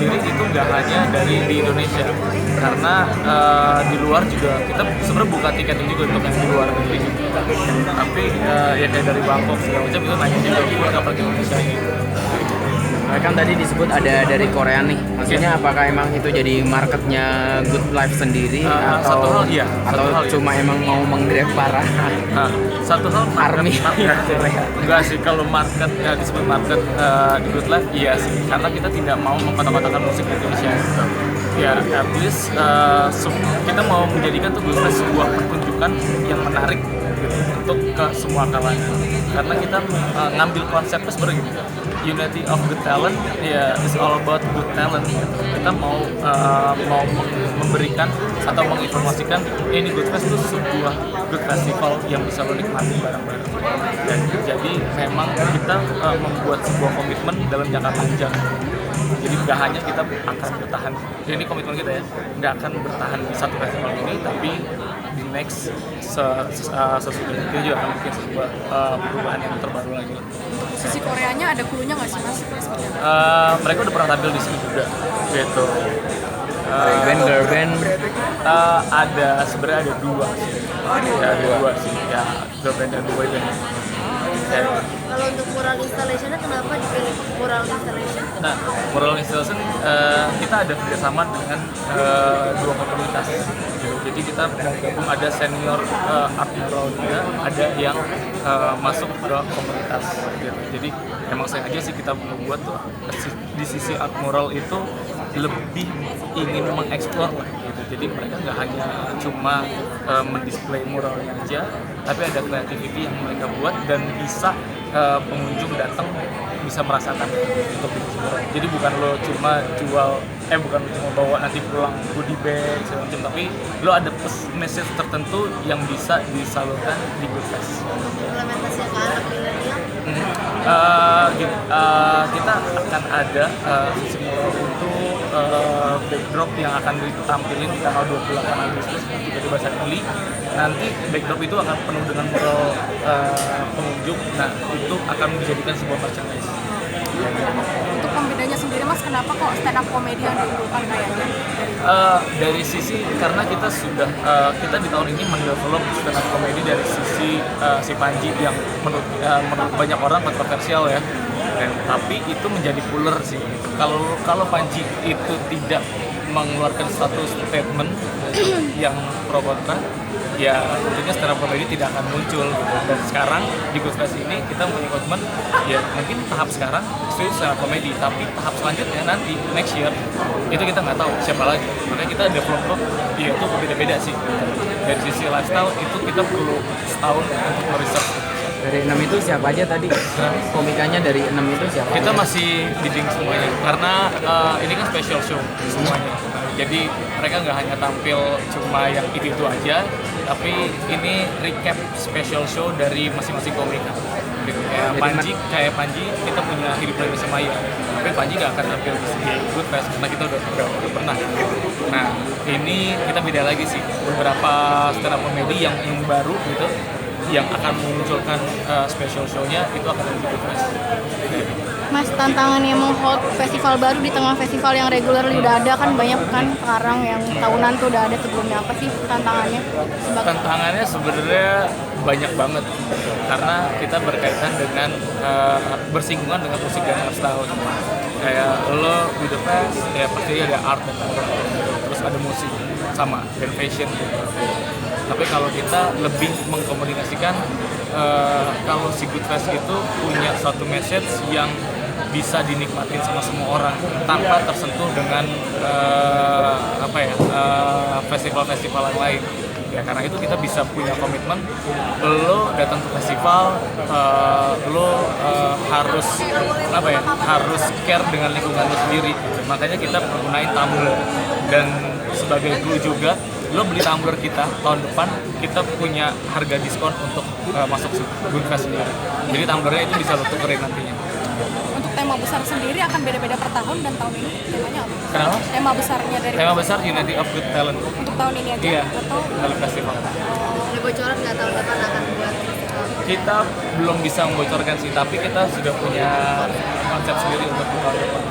sendiri itu nggak hanya dari di Indonesia, karena di luar juga kita sebenarnya buka tiketin juga untuk yang di luar negeri juga. Tapi ya kayak dari Bangkok segala macam itu nanya juga gue nggak pergi Indonesia gitu. Kan tadi disebut ada dari Korea nih. Maksudnya apakah emang itu jadi marketnya Good Life sendiri satu hal cuma emang mau menggrab para satu hal army Korea. Enggak sih, kalau market ya disebut market di Good Life iya sih, karena kita tidak mau mengkotak-kotakan musik di Indonesia gitu. Ya at least kita mau menjadikan tuh Good Life sebuah pertunjukan yang menarik gitu, untuk ke semua kalangan, karena kita ngambil konsepnya sebenarnya gini, unity of good talent, ya it's all about good talent gitu. Kita mau memberikan atau menginformasikan ini Good Fest itu sebuah good festival yang bisa lo nikmati bareng-bareng, dan jadi memang kita membuat sebuah komitmen dalam jangka panjang. Jadi nggak hanya kita akan bertahan, ini komitmen kita ya, nggak akan bertahan di satu festival ini, tapi di next sesudah itu juga akan bikin sebuah perubahan yang terbaru lagi. Sisi Koreanya ada krunya nggak sih Mas? Mereka udah pernah tampil di sini juga, gitu. girl band Ada sebenarnya ada dua sih, dua sih, ya girl band dan boy band. Kalau untuk mural installation-nya kenapa dipilih mural installation? Nah, mural installation kita ada kerjasama dengan dua komunitas. Jadi kita menggabung, ada senior art mural juga, ada yang masuk ke komunitas. Gitu. Jadi emang sengaja sih kita membuat tuh di sisi art mural itu lebih ingin mengeksplor lah. Gitu. Jadi mereka nggak hanya cuma mendisplay muralnya aja, tapi ada creativity yang mereka buat dan bisa pengunjung datang bisa merasakan untuk mural. Jadi bukan lo cuma bukan lo cuma bawa nanti pulang goodie bag segala macam, tapi lo ada message tertentu yang bisa disalurkan di Good Fest. Implementasi ke anak milenial? Kita akan ada sisi mural untuk backdrop yang akan ditampilin di tanggal 28 Agustus di Pasar Gili. Nanti backdrop itu akan penuh dengan mural pengunjung. Nah, itu akan dijadikan sebuah merchandise. Untuk pembedanya sendiri Mas, kenapa kok stand up comedy yang diunggulkan kayaknya? Dari sisi karena kita sudah kita di tahun ini mendevelop stand up comedy dari sisi si Panji yang menurut banyak orang kontroversial ya. Tapi itu menjadi puler sih. Kalau Panji itu tidak mengeluarkan satu statement yang pro kontra, ya tentunya stand up comedy tidak akan muncul gitu. Dan sekarang di Good Fest ini kita punya komitmen, ya mungkin tahap sekarang itu stand up comedy, tapi tahap selanjutnya nanti next year itu kita nggak tahu siapa lagi. Makanya kita develop ya itu beda-beda sih. Dari sisi lifestyle itu kita perlu setahun untuk meresearch. dari 6 itu siapa aja tadi? Komikanya dari 6 itu siapa? Kita aja? masih bidding semuanya karena ini kan special show semuanya. Jadi mereka nggak hanya tampil cuma yang itu aja, tapi ini recap special show dari masing-masing komika. Gitu. Kayak Panji kita punya Hidup Lagi Semaya, tapi Panji nggak akan tampil di Good Fest karena kita udah pernah. Nah ini kita beda lagi sih, beberapa stand up comedy yang baru gitu, yang akan memunculkan special show-nya itu akan ada di Good Fest. Mas, tantangannya meng-hold festival baru di tengah festival yang regularly udah ada kan banyak kan sekarang yang tahunan tuh udah ada sebelumnya, apa sih tantangannya? Tantangannya sebenarnya banyak banget karena kita berkaitan dengan bersinggungan dengan musik dan lifestyle. Kayak lo di The Fest ya pasti ada art dan terus ada musik sama dan fashion gitu. Tapi kalau kita lebih mengkomunikasikan kalau si Good Fest itu punya suatu message yang bisa dinikmatin sama semua orang tanpa tersentuh dengan festival-festival yang lain. Ya karena itu kita bisa punya komitmen, lo datang ke festival, lo harus harus care dengan lingkungan lo sendiri. Makanya kita menggunakan tumbler, dan sebagai clue juga, lo beli tumbler kita tahun depan kita punya harga diskon untuk masuk Good Fest sendiri. Jadi tumblernya itu bisa lo tukerin nantinya. Untuk tema besar sendiri akan beda-beda per tahun, dan tahun ini temanya apa? Kenapa? Tema besarnya dari Tema besar Unity of Good Talent. untuk tahun ini aja Iya, atau dalam festival. Ada bocoran nggak tahun depan akan buat festival? Kita belum bisa membocorkan sih, tapi kita sudah punya konsep sendiri untuk tahun depan.